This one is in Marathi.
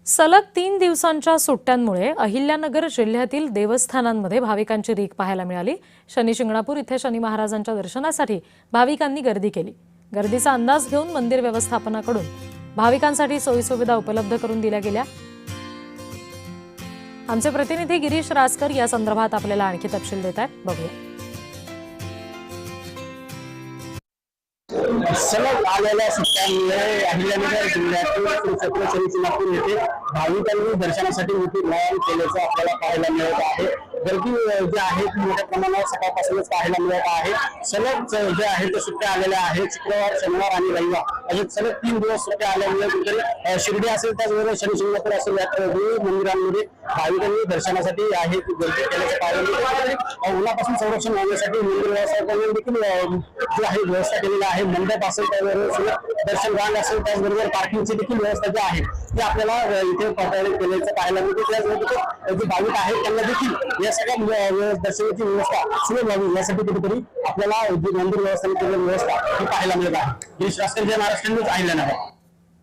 सलग 3 दिवसांच्या सुट्ट्यांमुळे अहिल्यानगर जिल्ह्यातील देवस्थानांमध्ये भाविकांची रीघ पाहायला मिळाली। शनी शिंगणापूर इथे शनी महाराजांच्या दर्शनासाठी भाविकांनी गर्दी केली। गर्दीचा अंदाज घेऊन मंदिर व्यवस्थापनाकडून भाविकांसाठी सोयीसुविधा उपलब्ध करून दिल्या गेल्या। आमचे प्रतिनिधी गिरीश रासकर या संदर्भात आपल्याला आणखी तपशील देत आहेत, बघूया। सलग आलेल्या सुट्ट्यांमुळे अहिल्यानगर जिल्ह्यातील श्री शनी शिंगणापूर येथे भाविकांनी दर्शनासाठी मोठी लाईन केल्याचं आपल्याला पाहायला मिळत आहे। गर्दी जी आहे ती मोठ्या प्रमाणात सकाळपासूनच पाहायला मिळत आहे। सलग जे आहे ते सुट्ट्या आलेल्या आहेत। शुक्रवार, शनिवार आणि रविवार असे सलग 3 दिवस सुट्ट्या आल्यामुळे कुठेतरी शिर्डी असेल त्याचबरोबर शनी शिंगणापूर असेल या मंदिरांमध्ये भाविकांनी दर्शनासाठी आहे ती गर्दी केल्याचं पाहायला मिळत। उन्हापासून संरक्षण होण्यासाठी मंदिर व्यवस्थापनाने देखील जी आहे व्यवस्था केलेली आहे। मंडप असेल त्याचबरोबर दर्शन रांग असेल त्याचबरोबर पार्किंगची देखील व्यवस्था जी आहे ती आपल्याला इथे केल्याचं पाहायला मिळते। त्याचबरोबर जे भाविक आहेत त्यांना देखील या सगळ्या दर्शनाची व्यवस्था सुलभ व्हावी यासाठी कुठेतरी आपल्याला जी मंदिर व्यवस्थापन केलेली व्यवस्था ही पाहायला मिळत आहे। गिरीश रासकर, महाराष्ट्र न्यूज, अहिल्यानगर।